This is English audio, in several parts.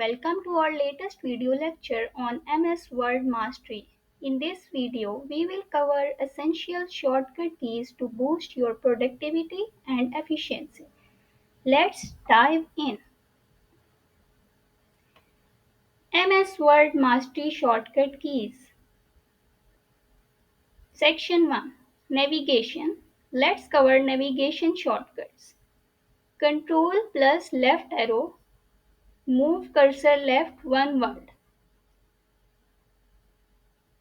Welcome to our latest video lecture on MS Word Mastery. In this video, we will cover essential shortcut keys to boost your productivity and efficiency. Let's dive in. MS Word Mastery Shortcut Keys. Section 1. Navigation. Let's cover navigation shortcuts. Control plus left arrow. Move cursor left one word.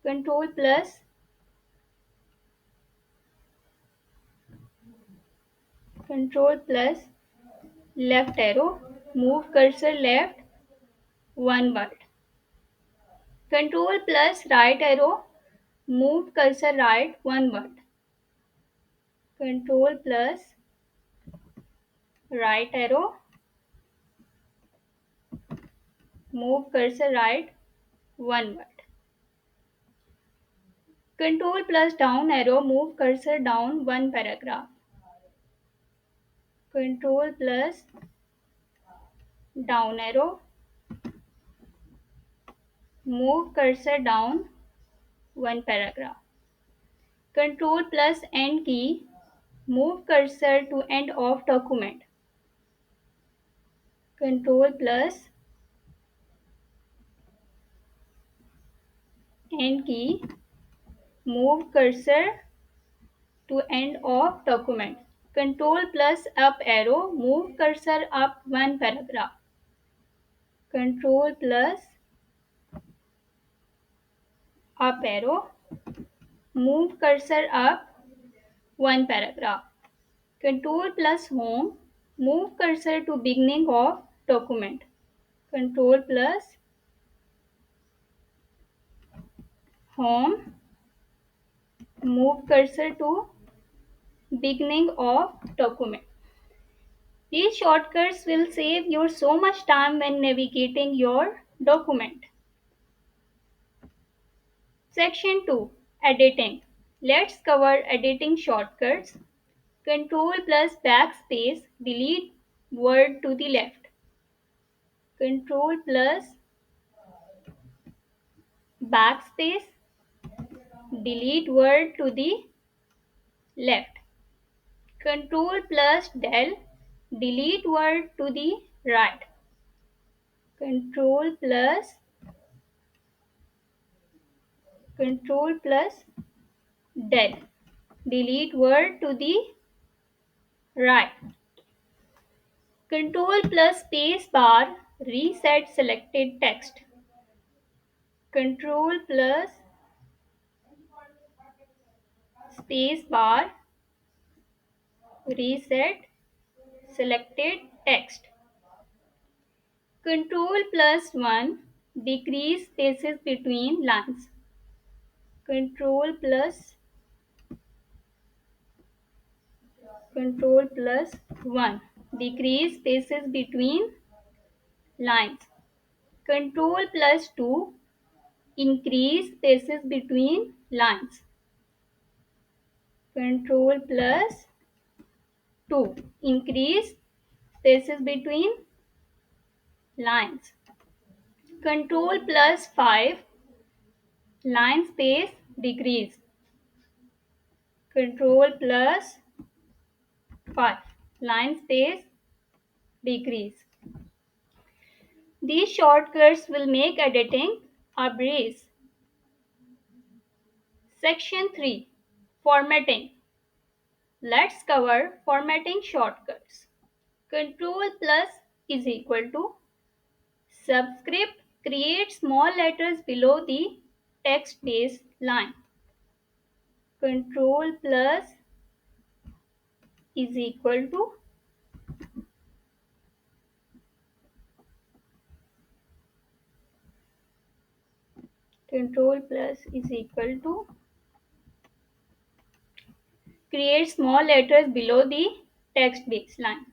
Control plus left arrow, move cursor left one word. Control plus right arrow, move cursor right one word. Control plus right arrow, move cursor right one word. Control plus down arrow, move cursor down one paragraph. Control plus down arrow, move cursor down one paragraph. Control plus end key, move cursor to end of document. Control plus end key, move cursor to end of document. Control plus up arrow, move cursor up one paragraph. Control plus up arrow, move cursor up one paragraph. Control plus home, move cursor to beginning of document. Control plus home, move cursor to beginning of document. These shortcuts will save you so much time when navigating your document. Section 2. Editing. Let's cover editing shortcuts. Control plus backspace, delete word to the left. Control plus backspace, delete word to the left. Control plus del, delete word to the right. Control plus del, delete word to the right. Control plus space bar, reset selected text. Control plus space bar, reset selected text. Control plus 1, decrease spaces between lines. Control plus 1, decrease spaces between lines. Control plus 2, increase spaces between lines. Control plus 2, increase spaces between lines. Control plus 5, line space decrease. Control plus 5, line space decrease. These shortcuts will make editing a breeze. Section 3. Formatting. Let's cover formatting shortcuts. Control plus is equal to subscript, create small letters below the text base line. Control plus is equal to create small letters below the text baseline.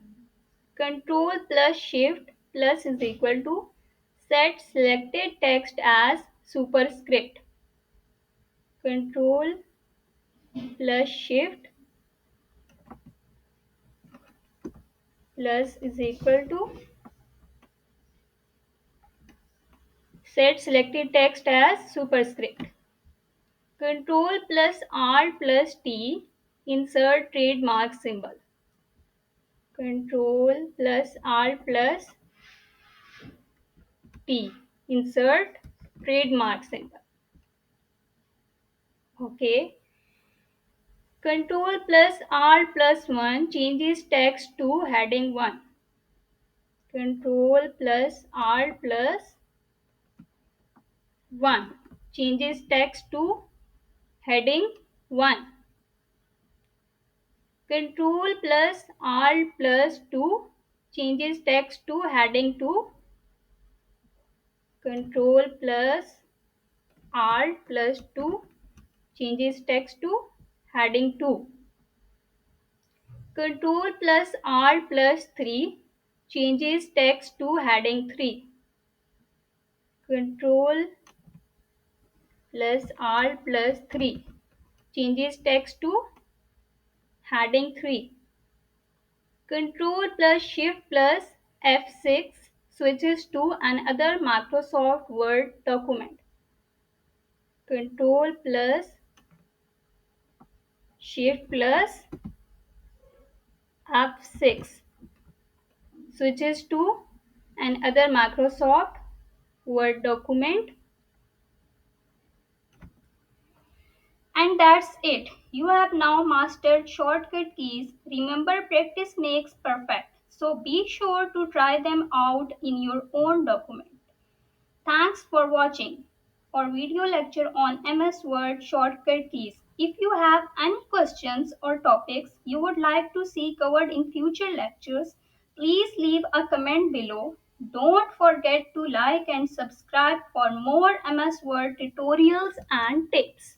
Control plus shift plus is equal to set selected text as superscript. Control plus shift plus is equal to Set selected text as superscript. Control plus R plus T. Insert trademark symbol. Control plus R plus T. Insert trademark symbol. Okay. Control plus R plus 1 changes text to heading 1. Control plus R plus 1 changes text to heading 1. Control plus R plus 2 changes text to heading 2. Control plus R plus 2 changes text to heading 2. Control plus R plus 3 changes text to heading 3. Control plus R plus 3 changes text to heading 3. Control plus Shift plus F6 switches to another Microsoft Word document. Control plus Shift plus F6 switches to another Microsoft Word document. And that's it. You have now mastered shortcut keys. Remember, practice makes perfect. So be sure to try them out in your own document. Thanks for watching our video lecture on MS Word shortcut keys. If you have any questions or topics you would like to see covered in future lectures, please leave a comment below. Don't forget to like and subscribe for more MS Word tutorials and tips.